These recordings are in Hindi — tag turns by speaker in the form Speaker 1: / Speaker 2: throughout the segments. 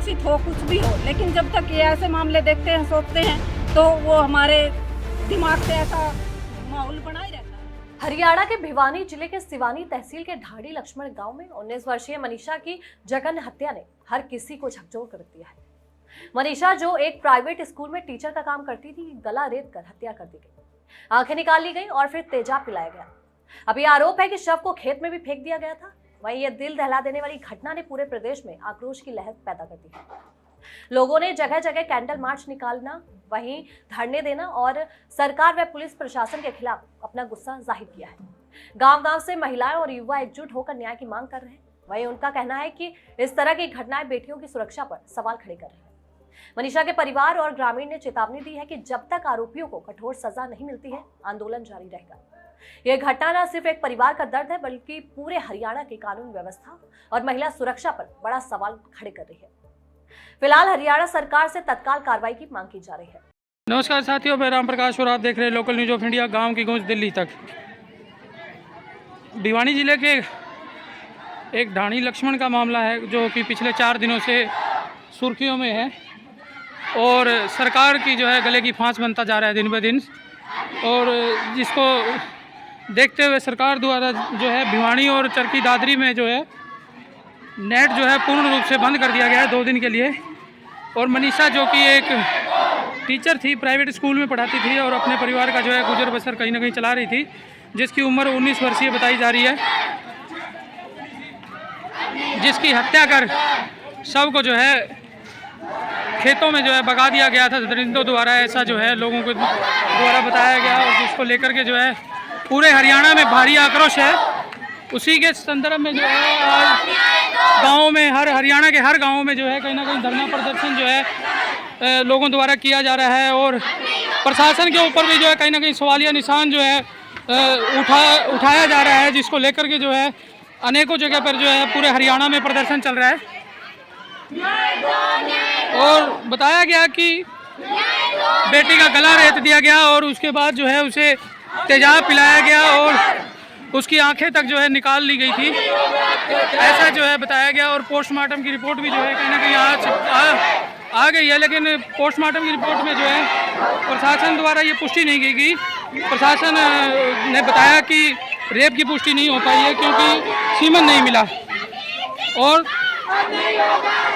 Speaker 1: सुरक्षित हो, कुछ भी हो, लेकिन जब तक ये ऐसे मामले देखते हैं, सोचते हैं, तो वो हमारे दिमाग से ऐसा माहौल बना ही रहता है।
Speaker 2: हरियाणा के भिवानी जिले के सिवानी तहसील के ढाड़ी लक्ष्मण गांव में 19 वर्षीय मनीषा की जघन्य हत्या ने हर किसी को झकझोर कर दिया है। मनीषा, जो एक प्राइवेट स्कूल में टीचर का काम करती थी, गला रेत कर हत्या कर दी गई, आंखें निकाल ली गई और फिर तेजाब पिलाया गया। अब ये आरोप है कि शव को खेत में भी फेंक दिया गया था। वहीं ये दिल दहला देने वाली घटना ने पूरे प्रदेश में आक्रोश की लहर पैदा कर दी है। लोगों ने जगह जगह कैंडल मार्च निकालना, वहीं धरने देना और सरकार व पुलिस प्रशासन के खिलाफ अपना गुस्सा जाहिर किया है। गांव-गांव से महिलाएं और युवा एकजुट होकर न्याय की मांग कर रहे हैं। वहीं उनका कहना है कि इस तरह की घटनाएं बेटियों की सुरक्षा पर सवाल खड़े कर रही हैं। मनीषा के परिवार और ग्रामीण ने चेतावनी दी है कि जब तक आरोपियों को कठोर सजा नहीं मिलती है, आंदोलन जारी रहेगा। यह घटना न सिर्फ एक परिवार का दर्द है, बल्कि पूरे हरियाणा की कानून व्यवस्था और महिला सुरक्षा पर बड़ा सवाल खड़े कर रही है। फिलहाल हरियाणा सरकार से तत्काल कार्रवाई की मांग की जा रही है।
Speaker 3: नमस्कार साथियों, मैं राम प्रकाश और आप देख रहे हैं लोकल न्यूज ऑफ इंडिया। गांव की गूंज दिल्ली तक। भिवानी जिले के एक ढाणी लक्ष्मण का मामला है, जो कि पिछले 4 दिनों से सुर्खियों में है और सरकार की जो है गले की फांस बनता जा रहा है दिन ब दिन। और जिसको देखते हुए सरकार द्वारा जो है भिवानी और चरखी दादरी में जो है नेट जो है पूर्ण रूप से बंद कर दिया गया है 2 दिन के लिए। और मनीषा, जो कि एक टीचर थी, प्राइवेट स्कूल में पढ़ाती थी और अपने परिवार का जो है गुजर बसर कहीं ना कहीं चला रही थी, जिसकी उम्र 19 वर्षीय बताई जा रही है, जिसकी हत्या कर शव को जो है खेतों में जो है बगा दिया गया था दरिंदों द्वारा। ऐसा जो है लोगों को द्वारा बताया गया और जिसको लेकर के जो है पूरे हरियाणा में भारी आक्रोश है। उसी के संदर्भ में जो है आज गाँव में, हरियाणा के हर गाँव में जो है कहीं ना कहीं धरना प्रदर्शन जो है लोगों द्वारा किया जा रहा है। और प्रशासन के ऊपर भी जो है कहीं ना कहीं सवालिया निशान जो है उठाया जा रहा है, जिसको लेकर के जो है अनेकों जगह पर जो है पूरे हरियाणा में प्रदर्शन चल रहा है। और बताया गया कि बेटी का गला रेत दिया गया और उसके बाद जो है उसे तेजाब पिलाया गया और उसकी आंखें तक जो है निकाल ली गई थी, ऐसा जो है बताया गया। और पोस्टमार्टम की रिपोर्ट भी जो है कहीं ना कहीं आ गई है, लेकिन पोस्टमार्टम की रिपोर्ट में जो है प्रशासन द्वारा ये पुष्टि नहीं की गई। प्रशासन ने बताया कि रेप की पुष्टि नहीं हो पाई है क्योंकि सीमन नहीं मिला। और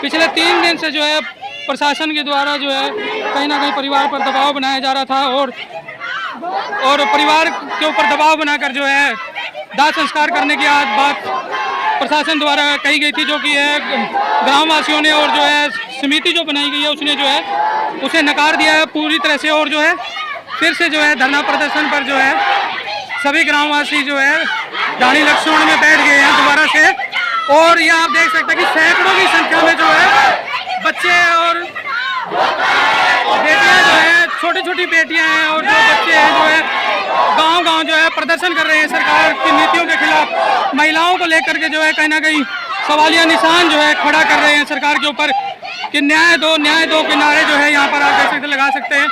Speaker 3: पिछले 3 दिन से जो है प्रशासन के द्वारा जो है कहीं ना कहीं परिवार पर दबाव बनाया जा रहा था और परिवार के ऊपर दबाव बनाकर जो है दाह संस्कार करने की आज बात प्रशासन द्वारा कही गई थी, जो कि है ग्रामवासियों ने और जो है समिति जो बनाई गई है उसने जो है उसे नकार दिया है पूरी तरह से। और जो है फिर से जो है धरना प्रदर्शन पर जो है सभी ग्रामवासी जो है ढाणी लक्ष्मण में बैठ गए हैं दोबारा से। और ये आप देख सकते हैं कि सैकड़ों की संख्या में जो है बच्चे और बेटियां जो है, छोटी छोटी बेटियां हैं और जो बच्चे हैं जो है गांव-गांव जो है प्रदर्शन कर रहे हैं सरकार की नीतियों के खिलाफ। महिलाओं को लेकर के जो है कहीं ना कहीं सवालिया निशान जो है खड़ा कर रहे हैं सरकार के ऊपर कि न्याय दो के नारे जो है यहाँ पर आप देख सकते लगा सकते हैं।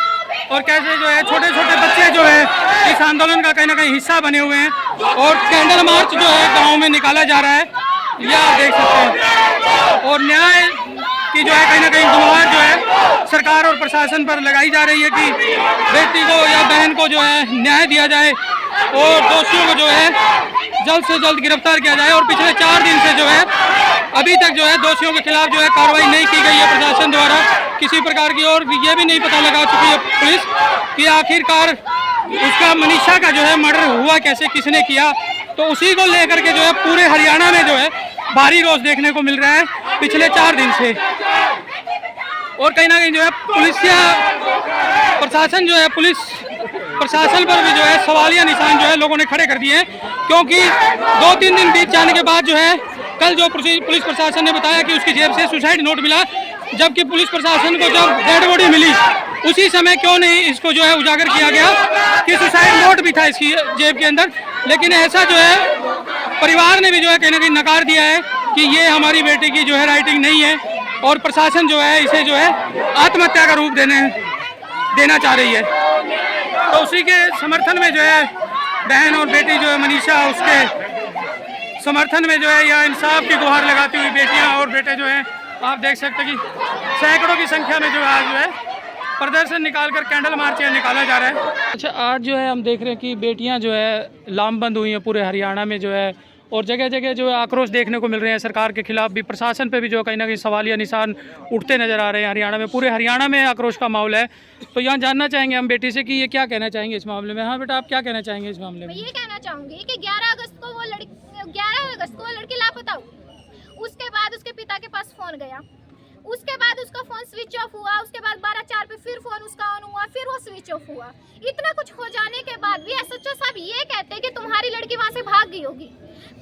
Speaker 3: और कैसे जो है छोटे छोटे बच्चे जो है इस आंदोलन का कहीं ना कहीं हिस्सा बने हुए हैं और कैंडल मार्च जो है गाँव में निकाला जा रहा है, यह आप देख सकते हैं। और न्याय की जो है कहीं ना कहीं गुहार जो है सरकार और प्रशासन पर लगाई जा रही है कि बेटी को या बहन को जो है न्याय दिया जाए और दोषियों को जो है जल्द से जल्द गिरफ्तार किया जाए। और पिछले 4 दिन से जो है अभी तक जो है दोषियों के खिलाफ जो है कार्रवाई नहीं की गई है प्रशासन द्वारा किसी प्रकार की। और ये भी नहीं पता लगा चुकी है पुलिस कि आखिरकार उसका मनीषा का जो है मर्डर हुआ कैसे, किसने किया। तो उसी को लेकर के जो है पूरे हरियाणा में जो है भारी रोष देखने को मिल रहा है पिछले 4 दिन से। और कहीं ना कहीं जो है पुलिस या प्रशासन जो है पुलिस प्रशासन पर भी जो है सवालिया निशान जो है लोगों ने खड़े कर दिए हैं, क्योंकि 2-3 दिन बीत जाने के बाद जो है कल जो पुलिस प्रशासन ने बताया कि उसकी जेब से सुसाइड नोट मिला, जबकि पुलिस प्रशासन को जब डेड बॉडी मिली उसी समय क्यों नहीं इसको जो है उजागर किया गया कि सुसाइड नोट भी था इसकी जेब के अंदर। लेकिन ऐसा जो है परिवार ने भी जो है कहीं ना कहीं नकार दिया है कि ये हमारी बेटी की जो है राइटिंग नहीं है और प्रशासन जो है इसे जो है आत्महत्या का रूप देना चाह रही है। तो उसी के समर्थन में जो है बहन और बेटी जो है मनीषा, उसके समर्थन में जो है यह इंसाफ की गुहार लगाती हुई बेटियां और बेटे जो हैं आप देख सकते हैं कि सैकड़ों की संख्या में जो है आज जो है प्रदर्शन निकालकर कैंडल मार्च निकाला जा रहा है। अच्छा, आज जो है हम देख रहे हैं कि बेटियां जो है लामबंद हुई हैं पूरे हरियाणा में जो है, और जगह जगह जो है आक्रोश देखने को मिल रहे हैं सरकार के खिलाफ भी, प्रशासन पे भी जो कहीं ना कहीं सवालिया निशान उठते नजर आ रहे हैं। हरियाणा में, पूरे हरियाणा में आक्रोश का माहौल है। तो यहाँ जानना चाहेंगे हम बेटी से कि ये क्या कहना चाहेंगे इस मामले में। हाँ बेटा, आप क्या कहना चाहेंगे इस मामले में?
Speaker 4: मैं ये कहना चाहूंगी कि 11 अगस्त को वो लड़की लापता हुई। उसके बाद उसके पिता के पास फोन गया, उसके बाद उसका फोन स्विच ऑफ हुआ, उसके बाद 12/4 पे फिर फोन उसका ऑन हुआ, फिर वो स्विच ऑफ हुआ। इतना कुछ हो जाने के बाद भी एसएचओ साहब ये कहते हैं कि तुम्हारी लड़की वहाँ से भाग गई होगी।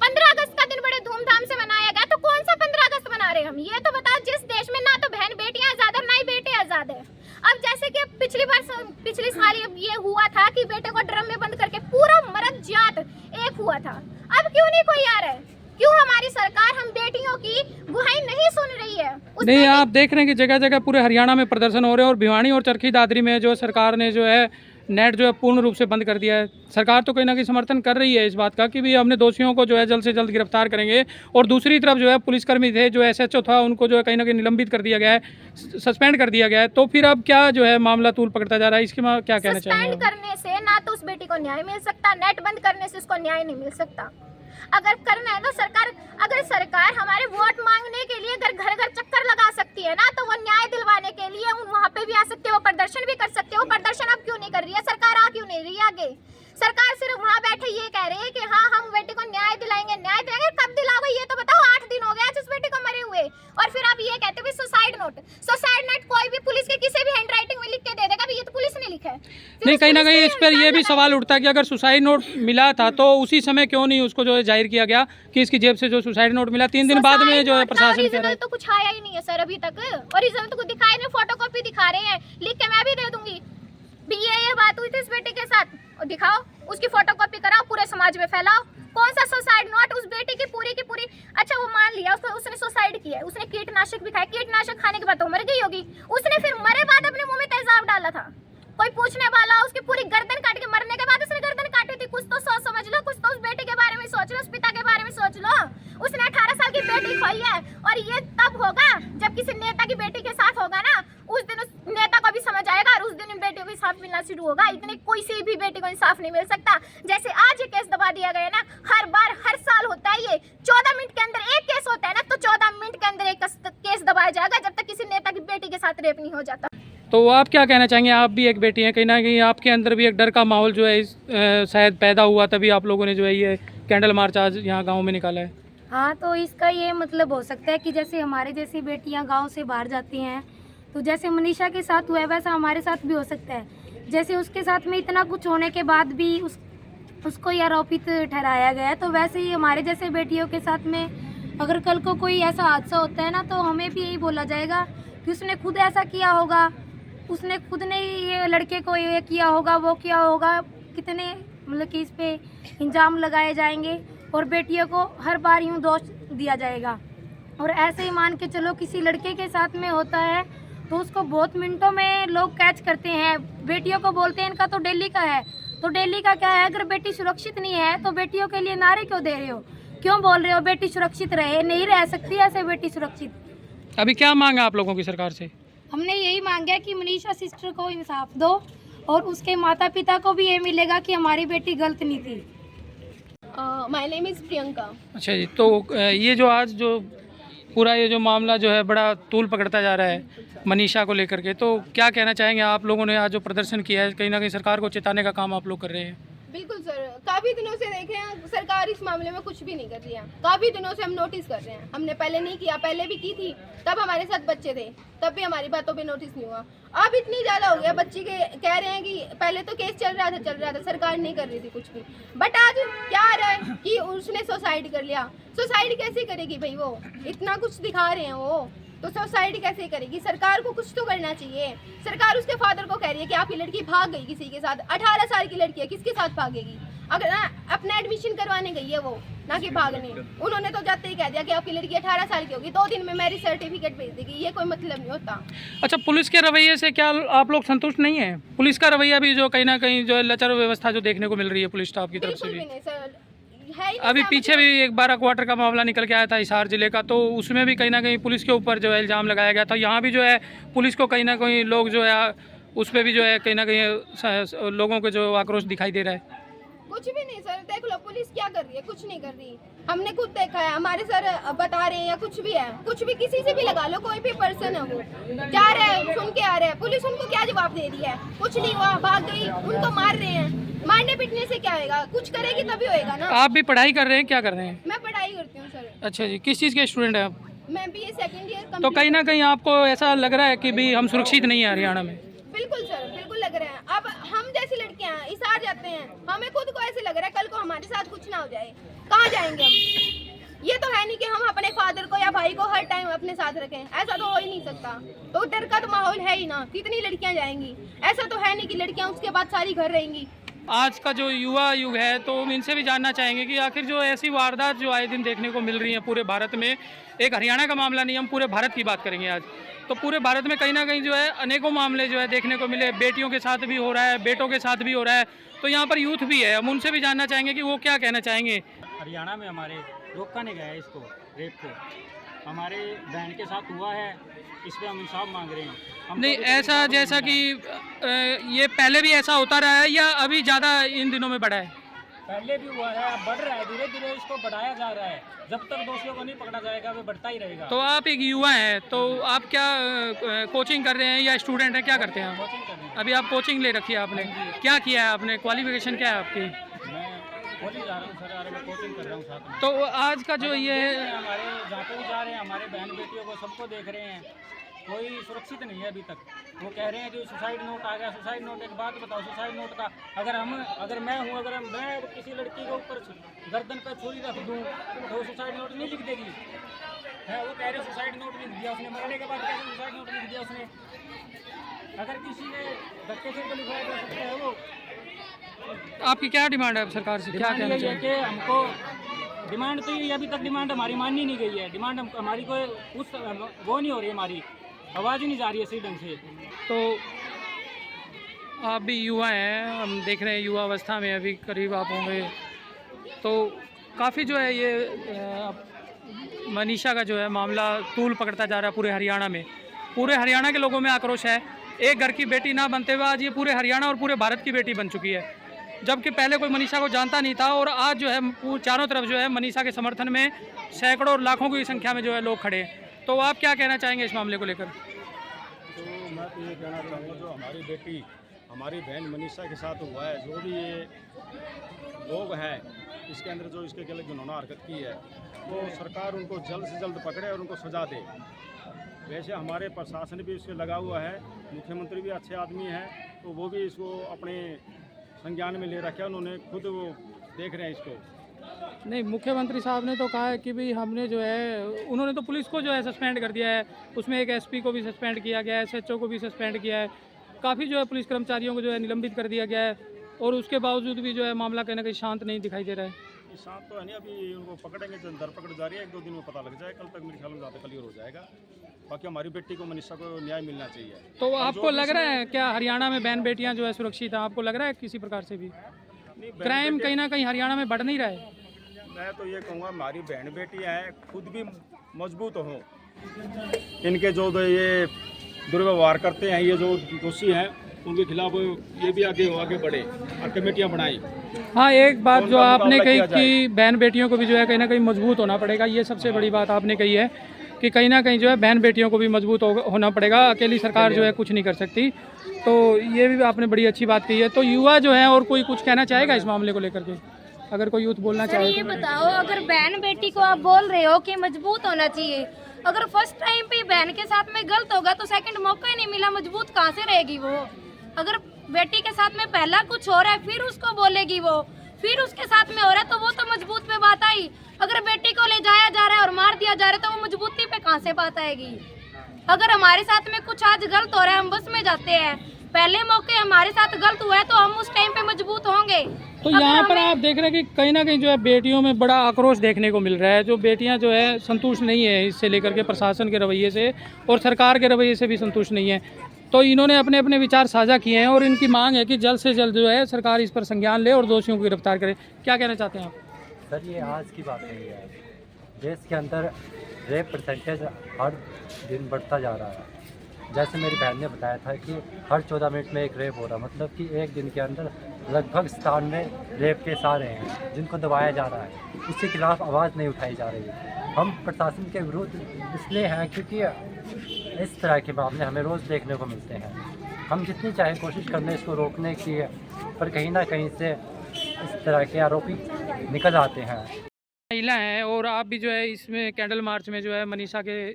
Speaker 4: 15 अगस्त का दिन बड़े धूमधाम से मनाया गया, तो कौन सा 15 अगस्त मना रहे हम? ये तो बताओ, जिस देश में ना तो बहन बेटियां आजाद है, ना ही बेटे आजाद है। अब जैसे कि पिछली साल ये हुआ था कि बेटे को ड्रम में बंद करके पूरा मर्द जात एक हुआ था। अब क्यों नहीं कोई आ रहा है? क्यों हमारी सरकार हम बेटियों की गुहाई नहीं सुन रही है?
Speaker 3: नहीं, आप देख रहे हैं कि जगह जगह पूरे हरियाणा में प्रदर्शन हो रहे हैं, और भिवानी और चरखी दादरी में जो सरकार ने जो है नेट जो है पूर्ण रूप से बंद कर दिया है। सरकार तो कहीं ना कहीं समर्थन कर रही है इस बात का कि भी हमने दोषियों को जो है जल्द से जल्द गिरफ्तार करेंगे, और दूसरी तरफ जो है पुलिसकर्मी थे, जो एसएचओ था, उनको जो है कहीं ना कहीं निलंबित कर दिया गया है, सस्पेंड कर दिया गया है। तो फिर अब क्या जो है मामला तूल पकड़ता जा रहा है, इसके क्या कहना चाहेंगे?
Speaker 4: सस्पेंड करने से ना तो उस बेटी को न्याय मिल सकता, नेट बंद करने से उसको न्याय नहीं मिल सकता। अगर करना है तो अगर सरकार हमारे वोट मांगने के लिए अगर घर घर चक्कर लगा सकती है ना, तो वो न्याय दिलवाने के लिए वहाँ पे भी आ सकते हैं, वो प्रदर्शन भी कर सकते हैं। वो प्रदर्शन अब क्यों नहीं कर रही है सरकार? आ क्यों नहीं रही है आगे? सरकार सिर्फ वहाँ बैठे ये कह रही है कि हाँ हम बेटी को न्याय दिलाएंगे। कब दिलाओगे ये तो बताओ? 8 दिन हो गए आज उस बेटी को मरे हुए, और फिर आप ये कहते हो सुसाइड नोट कोई भी पुलिस के किसी भी हैंडराइटिंग में लिख के दे देगा, ये तो पुलिस ने लिखा है।
Speaker 3: नहीं, कहीं ना कहीं इस पर यह भी सवाल उठता है कि अगर सुसाइड नोट मिला था तो उसी समय क्यों नहीं उसको जो है जाहिर किया गया कि इसकी जेब से जो सुसाइड नोट मिला? 3 दिन बाद में जो है प्रशासन कह रहा है
Speaker 4: तो कुछ आया ही नहीं है सर अभी तक। ओरिजिनल तो कुछ दिखाए नहीं, फोटोकॉपी दिखा रहे हैं, लिख के मैं भी दे दूंगी भी ये बात हुई थी इस बेटे के साथ, और दिखाओ, उसकी फोटोकॉपी कराओ, पूरे समाज में फैलाओ। कौन सा सुसाइड नोट? उस बेटी की पूरी अच्छा वो मान लिया उसने सुसाइड किया है, उसने कीटनाशक भी खाया, कीटनाशक खाने के बाद तो मर गई होगी। उसने फिर मरे बाद अपने मुंह में तेजाब डाला था, कोई पूछने वाला? उसकी पूरी गर्दन काट के मरने के बाद उसने गर्दन काटी थी। कुछ तो सोच समझ लो, कुछ तो उस बेटे के बारे में सोच लो, उस पिता के बारे में सोच लो। उसने 18 साल की बेटी खोई है, और ये तब होगा जब किसी नेता की बेटी के साथ होगा ना, उस दिन उस नेता को भी समझ आएगा, और उस दिन इन बेटियों को इंसाफ मिलना शुरू होगा। इतने कोई सी भी बेटी को इंसाफ नहीं मिल सकता। जैसे आज ये केस दबा दिया गया ना, हर साल होता है ये। 14 मिनट के अंदर एक केस होता है ना, तो 14 मिनट के अंदर एक केस दबाया जाएगा जब तक किसी नेता की बेटी के साथ रेप नहीं हो जाता।
Speaker 3: तो आप क्या कहना चाहेंगे? आप भी एक बेटी हैं, कहीं ना कहीं आपके अंदर भी एक डर का माहौल जो है शायद पैदा हुआ, तभी आप लोगों ने जो है ये कैंडल मार्च आज यहाँ गाँव में निकाला है।
Speaker 5: हाँ, तो इसका ये मतलब हो सकता है कि जैसे हमारे जैसी बेटियां गांव से बाहर जाती हैं, तो जैसे मनीषा के साथ हुआ है वैसा हमारे साथ भी हो सकता है। जैसे उसके साथ में इतना कुछ होने के बाद भी उसको ये आरोपित ठहराया गया है, तो वैसे ही हमारे जैसे बेटियों के साथ में अगर कल को कोई ऐसा हादसा होता है ना, तो हमें भी यही बोला जाएगा कि उसने खुद ऐसा किया होगा, उसने खुद ने ये लड़के को ये किया होगा, वो किया होगा। कितने मतलब कि इस पे इल्ज़ाम लगाए जाएंगे, और बेटियों को हर बार यूँ दोष दिया जाएगा। और ऐसे ही मान के चलो किसी लड़के के साथ में होता है तो उसको बहुत मिनटों में लोग कैच करते हैं। बेटियों को बोलते हैं इनका तो दिल्ली का है, तो दिल्ली का क्या है? अगर बेटी सुरक्षित नहीं है तो बेटियों के लिए नारे क्यों दे रहे हो? क्यों बोल रहे हो बेटी सुरक्षित रहे? नहीं रह सकती ऐसे बेटी सुरक्षित।
Speaker 3: अभी क्या मांगा आप लोगों की सरकार से?
Speaker 5: हमने यही मांगा कि मनीषा सिस्टर को इंसाफ दो, और उसके माता पिता को भी ये मिलेगा कि हमारी बेटी गलत नहीं थी।
Speaker 4: My name is Priyanka.
Speaker 3: अच्छा जी, तो ये जो आज जो पूरा ये जो मामला जो है बड़ा तूल पकड़ता जा रहा है मनीषा को लेकर के, तो क्या कहना चाहेंगे? आप लोगों ने आज जो प्रदर्शन किया है, कहीं ना कहीं सरकार को चेताने का काम आप लोग कर रहे हैं।
Speaker 6: बिल्कुल सर, काफ़ी दिनों से देखे हैं सरकार इस मामले में कुछ भी नहीं कर रही है। काफ़ी दिनों से हम नोटिस कर रहे हैं, हमने पहले नहीं किया, पहले भी की थी, तब हमारे साथ बच्चे थे, तब भी हमारी बातों पे नोटिस नहीं हुआ। अब इतनी ज़्यादा हो गया, बच्ची के कह रहे हैं कि पहले तो केस चल रहा था, सरकार नहीं कर रही थी कुछ भी, बट आज क्या आ रहा है कि उसने सुसाइड कर लिया। सुसाइड कैसे करेगी भाई? वो इतना कुछ दिखा रहे हैं, वो तो सुसाइड कैसे करेगी? सरकार को कुछ तो करना चाहिए। सरकार उसके फादर को कह रही है कि आपकी लड़की भाग गई किसी के साथ। 18 साल की लड़की है, किसके साथ भागेगी? अगर अपना एडमिशन करवाने गई है वो, ना कि भागने। उन्होंने तो जाते ही कह दिया कि आपकी लड़की 18 साल की होगी, 2 दिन में मैरिज सर्टिफिकेट भेज देगी। ये कोई मतलब नहीं होता।
Speaker 3: अच्छा, पुलिस के रवैये से क्या आप लोग संतुष्ट नहीं है? पुलिस का रवैया भी जो कहीं ना कहीं जो है लचर व्यवस्था जो देखने को मिल रही है पुलिस स्टाफ की तरफ से
Speaker 6: बिल्कुल
Speaker 3: भी
Speaker 6: भी नहीं सर, है ही नहीं
Speaker 3: अभी
Speaker 6: साबित
Speaker 3: पीछे भी एक 12 क्वार्टर का मामला निकल के आया था हिसार जिले का, तो उसमें भी कहीं ना कहीं पुलिस के ऊपर जो है इल्ज़ाम लगाया गया था। यहाँ भी जो है पुलिस को कहीं ना कहीं लोग जो है उस पर भी जो है कहीं ना कहीं लोगों को जो आक्रोश दिखाई दे रहा है।
Speaker 6: कुछ भी नहीं सर, देख लो पुलिस क्या कर रही है, कुछ नहीं कर रही। हमने खुद देखा है, हमारे सर बता रहे हैं या कुछ भी है, कुछ भी किसी से भी लगा लो, कोई भी पर्सन है वो जा रहा है सुन के आ रहा है, पुलिस उनको क्या जवाब दे रही है, कुछ नहीं हुआ, भाग गई, उनको मार रहे हैं। मारने पीटने से क्या होएगा, कुछ करेगी तभी होएगा ना।
Speaker 3: आप भी पढ़ाई कर रहे हैं, क्या कर रहे हैं?
Speaker 6: मैं पढ़ाई करती हूँ सर।
Speaker 3: अच्छा जी, किस चीज़ के स्टूडेंट हैं आप?
Speaker 6: मैं BA सेकंड ईयर।
Speaker 3: तो कहीं ना कहीं आपको ऐसा लग रहा है कि भी हम सुरक्षित नहीं है हरियाणा में?
Speaker 6: बिल्कुल सर, बिल्कुल लग रहा है। अब हम जैसी लड़कियां हिसार जाते हैं, हमें खुद को ऐसे लग रहा है कल को हमारे साथ कुछ ना हो जाए, कहाँ जाएंगे हम? ये तो है नहीं कि हम अपने फादर को या भाई को हर टाइम अपने साथ रखें, ऐसा तो हो ही नहीं सकता। तो डर का तो माहौल है ही ना, कितनी लड़कियां जाएंगी, ऐसा तो है नहीं कि लड़कियां उसके बाद सारी घर रहेंगी।
Speaker 3: आज का जो युवा युग है, तो हम इनसे भी जानना चाहेंगे कि आखिर जो ऐसी वारदात जो आए दिन देखने को मिल रही है पूरे भारत में, एक हरियाणा का मामला नहीं, हम पूरे भारत की बात करेंगे आज, तो पूरे भारत में कहीं ना कहीं जो है अनेकों मामले जो है देखने को मिले, बेटियों के साथ भी हो रहा है, बेटों के साथ भी हो रहा है, तो यहाँ पर यूथ भी है, हम उनसे भी जानना चाहेंगे कि वो क्या कहना चाहेंगे।
Speaker 7: हरियाणा में हमारे रोका नहीं गया है इसको, रेप को हमारे बहन के साथ हुआ है, इस पर हम इंसाफ मांग रहे हैं।
Speaker 3: नहीं ऐसा जैसा कि ये पहले भी ऐसा होता रहा है या अभी ज़्यादा इन दिनों में बढ़ा है?
Speaker 7: पहले भी हुआ है, अब बढ़ रहा है, धीरे धीरे इसको बढ़ाया जा रहा है। जब तक दोषियों को नहीं पकड़ा जाएगा वो बढ़ता ही रहेगा।
Speaker 3: तो आप एक युवा हैं, तो आप क्या कोचिंग कर रहे हैं या स्टूडेंट हैं, क्या करते हैं आप?
Speaker 7: कोचिंग कर रहे हैं।
Speaker 3: अभी आप कोचिंग ले रखी है आपने, क्या किया है आपने, क्वालिफिकेशन क्या है आपकी?
Speaker 7: मैं कॉलेज जा रहा हूँ सर, अरे मैं कोचिंग कर रहा हूँ साथ में।
Speaker 3: तो आज का जो ये
Speaker 7: हमारे जहाँ पे भी जा रहे हैं, हमारे बहन बेटियों को सबको देख रहे हैं, कोई सुरक्षित नहीं है अभी तक। वो कह रहे हैं कि सुसाइड नोट आ गया, सुसाइड नोट। एक बात बताओ, सुसाइड नोट का अगर मैं हूँ, अगर मैं किसी लड़की के ऊपर गर्दन पर छुरी रख दूँ तो वो सुसाइड नोट नहीं लिख देगी है? वो कह रहे सुसाइड नोट लिख दिया उसने, मरने के बाद कैसे सुसाइड नोट लिख दिया उसने? अगर किसी ने धक्के से तो लिखवाया जा सकता है वो।
Speaker 3: आपकी क्या डिमांड है सरकार से, क्या कहना
Speaker 7: डिमांड ये है
Speaker 3: चाहिए?
Speaker 7: कि हमको डिमांड तो ये अभी तक डिमांड हमारी मानी नहीं गई है। डिमांड हमारी कोई उस वो नहीं हो रही, हमारी आवाज़ ही नहीं जा रही है सही ढंग से।
Speaker 3: तो आप भी युवा हैं, हम देख रहे हैं युवा अवस्था में अभी करीब आप होंगे, तो काफ़ी जो है ये मनीषा का जो है मामला तूल पकड़ता जा रहा है पूरे हरियाणा में। पूरे हरियाणा के लोगों में आक्रोश है, एक घर की बेटी ना बनते हुए आज ये पूरे हरियाणा और पूरे भारत की बेटी बन चुकी है, जबकि पहले कोई मनीषा को जानता नहीं था। और आज जो है चारों तरफ जो है मनीषा के समर्थन में सैकड़ों और लाखों की संख्या में जो है लोग खड़े हैं। तो आप क्या कहना चाहेंगे इस मामले को लेकर?
Speaker 8: तो मैं तो ये कहना चाहूँगा, जो हमारी बेटी हमारी बहन मनीषा के साथ हुआ है, जो भी ये लोग हैं इसके अंदर जो इसके खिलाफ जिन्होंने हरकत की है, तो सरकार उनको जल्द से जल्द पकड़े और उनको सजा दे। वैसे हमारे प्रशासन भी इससे लगा हुआ है, मुख्यमंत्री भी अच्छे आदमी हैं, तो वो भी इसको अपने संज्ञान में ले रखा है, उन्होंने खुद वो देख रहे हैं इसको।
Speaker 3: नहीं, मुख्यमंत्री साहब ने तो कहा है कि भाई हमने जो है, उन्होंने तो पुलिस को जो है सस्पेंड कर दिया है, उसमें एक SP को भी सस्पेंड किया गया है, SHO को भी सस्पेंड किया है, काफ़ी जो है पुलिस कर्मचारियों को जो है निलंबित कर दिया गया है, और उसके बावजूद भी जो है मामला कहीं ना कहीं शांत नहीं दिखाई दे रहा है।
Speaker 8: शांत तो है नहीं, अभी उनको पकड़ेंगे, धरपकड़ जारी है, 1-2 दिन में पता लग जाए, कल तक मेरे ख्याल में ज़्यादा क्लियर हो जाएगा। बाकी हमारी बेटी को मनीषा को न्याय मिलना चाहिए।
Speaker 3: तो आपको लग रहा है क्या हरियाणा में बहन बेटियां जो है सुरक्षित हैं? आपको लग रहा है किसी प्रकार से भी क्राइम कहीं ना कहीं हरियाणा में बढ़ नहीं रहा है?
Speaker 8: मैं तो ये कहूँगा हमारी बहन बेटियाँ हैं, खुद भी मजबूत हों, इनके जो ये दुर्व्यवहार करते हैं, ये जो दोषी हैं, उनके खिलाफ ये भी आगे बढ़े और कमेटियाँ बनाई।
Speaker 3: हाँ, एक बात जो आपने कही कि बहन बेटियों को भी जो है कहीं ना कहीं मजबूत होना पड़ेगा, ये सबसे बड़ी बात आपने कही है कि कहीं ना कहीं जो है बहन बेटियों को भी मजबूत होना पड़ेगा, अकेली सरकार जो है कुछ नहीं कर सकती। तो ये भी आपने बड़ी अच्छी बात कही है। तो युवा जो है और कोई कुछ कहना चाहेगा इस मामले को लेकर के, अगर कोई यूथ बोलना चाहे?
Speaker 5: ये बताओ, अगर बहन बेटी को आप बोल रहे हो कि मजबूत होना चाहिए, अगर फर्स्ट टाइम पे बहन के साथ में गलत होगा तो सेकंड मौका ही नहीं मिला, मजबूत कहाँ से रहेगी वो? अगर बेटी के साथ में पहला कुछ हो रहा है फिर उसको बोलेगी वो, फिर उसके साथ में हो रहा है तो वो तो मजबूत पे बात आई। अगर बेटी को ले जाया जा रहा है और मार दिया जा रहा है तो वो मजबूती पे कहाँ से बात आएगी? अगर हमारे साथ में कुछ आज गलत हो रहा है, हम बस में जाते हैं, पहले मौके हमारे साथ गलत हुआ है तो हम उस टाइम पे मजबूत होंगे।
Speaker 3: तो यहाँ पर आप देख रहे हैं कि कहीं ना कहीं जो है बेटियों में बड़ा आक्रोश देखने को मिल रहा है, जो बेटियाँ जो है संतुष्ट नहीं है इससे लेकर के, प्रशासन के रवैये से और सरकार के रवैये से भी संतुष्ट नहीं है। तो इन्होंने अपने अपने विचार साझा किए हैं और इनकी मांग है कि जल्द से जल्द जो है सरकार इस पर संज्ञान ले और दोषियों को गिरफ्तार करे। क्या कहना चाहते हैं आप?
Speaker 9: सर ये आज की बात नहीं है, देश के अंदर रेप परसेंटेज हर दिन बढ़ता जा रहा है। जैसे मेरी बहन ने बताया था कि हर 14 मिनट में एक रेप हो रहा, मतलब कि एक दिन के अंदर लगभग 97 रेप केस आ रहे हैं जिनको दबाया जा रहा है। इसके खिलाफ आवाज़ नहीं उठाई जा रही है। हम प्रशासन के विरुद्ध इसलिए हैं क्योंकि इस तरह के मामले हमें रोज़ देखने को मिलते हैं। हम जितनी चाहे कोशिश कर लें इसको रोकने की, पर कहीं ना कहीं से इस तरह के आरोपी निकल आते हैं।
Speaker 3: महिला हैं और आप भी जो है इसमें कैंडल मार्च में जो है मनीषा के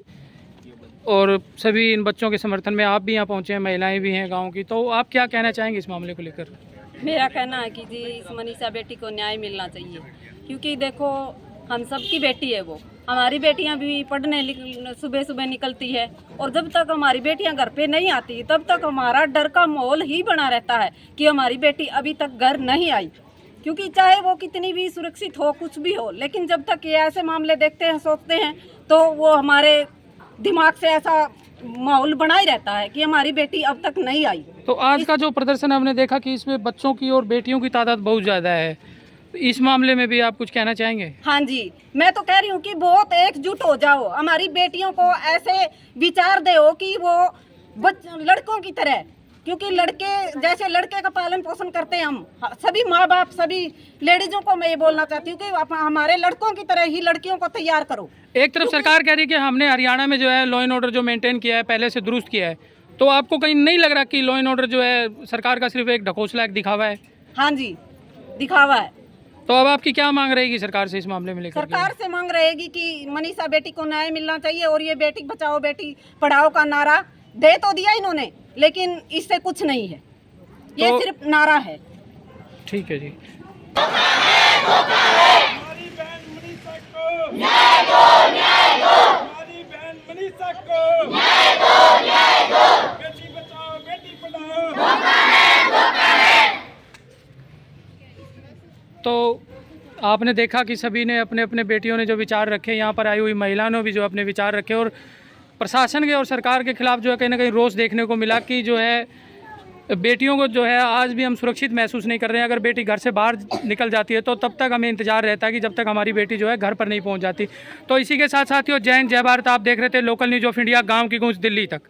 Speaker 3: और सभी इन बच्चों के समर्थन में आप भी यहाँ पहुँचे हैं, महिलाएं भी हैं गांव की, तो आप क्या कहना चाहेंगे इस मामले को लेकर?
Speaker 1: मेरा कहना है कि जी इस मनीषा बेटी को न्याय मिलना चाहिए, क्योंकि देखो हम सबकी बेटी है वो। हमारी बेटियां भी पढ़ने सुबह सुबह निकलती है और जब तक हमारी बेटियां घर पे नहीं आती तब तक हमारा डर का माहौल ही बना रहता है कि हमारी बेटी अभी तक घर नहीं आई। क्योंकि चाहे वो कितनी भी सुरक्षित हो, कुछ भी हो, लेकिन जब तक ये ऐसे मामले देखते हैं, सोचते हैं, तो वो हमारे दिमाग से ऐसा माहौल बना ही रहता है कि हमारी बेटी अब तक नहीं आई।
Speaker 3: तो आज का जो प्रदर्शन हमने देखा कि इसमें बच्चों की और बेटियों की तादाद बहुत ज़्यादा है, तो इस मामले में भी आप कुछ कहना चाहेंगे?
Speaker 1: हाँ जी, मैं तो कह रही हूँ कि बहुत एकजुट हो जाओ, हमारी बेटियों को ऐसे विचार दो कि वो लड़कों की तरह, क्योंकि लड़के जैसे लड़के का पालन पोषण करते हैं हम सभी माँ बाप, सभी लेडीजों को मैं ये बोलना चाहती हूँ कि हमारे लड़कों की तरह ही लड़कियों को तैयार करो।
Speaker 3: एक तरफ सरकार कह रही है कि हमने हरियाणा में जो है लॉ एंड ऑर्डर जो मेंटेन किया है पहले से दुरुस्त किया है, तो आपको कहीं नहीं लग रहा कि लॉ एंड ऑर्डर जो है सरकार का सिर्फ एक ढकोसला, एक दिखावा है?
Speaker 1: हाँ जी, दिखावा है।
Speaker 3: तो अब आपकी क्या मांग रहेगी सरकार से इस मामले में लेकर?
Speaker 1: सरकार से मांग रहेगी कि मनीषा बेटी को न्याय मिलना चाहिए और ये बेटी बचाओ बेटी पढ़ाओ का नारा दे तो दिया इन्होंने, लेकिन इससे कुछ नहीं है, ये
Speaker 3: तो
Speaker 1: सिर्फ नारा है।
Speaker 3: ठीक है जी।
Speaker 8: हमारी बहन मनीषा को न्याय दो, न्याय दो। हमारी बहन मनीषा को न्याय दो, न्याय दो। बेटी बचाओ बेटी पढ़ाओ।
Speaker 3: तो आपने देखा कि सभी ने अपने अपने बेटियों ने जो विचार रखे, यहाँ पर आई हुई महिलाओं ने भी जो अपने विचार रखे और प्रशासन के और सरकार के खिलाफ जो है कहीं ना कहीं रोष देखने को मिला कि जो है बेटियों को जो है आज भी हम सुरक्षित महसूस नहीं कर रहे हैं। अगर बेटी घर से बाहर निकल जाती है तो तब तक हमें इंतजार रहता है कि जब तक हमारी बेटी जो है घर पर नहीं पहुंच जाती। तो इसी के साथ साथियों, जय हिंद जय भारत। आप देख रहे थे लोकल न्यूज़ ऑफ इंडिया, गाँव की गूंज दिल्ली तक।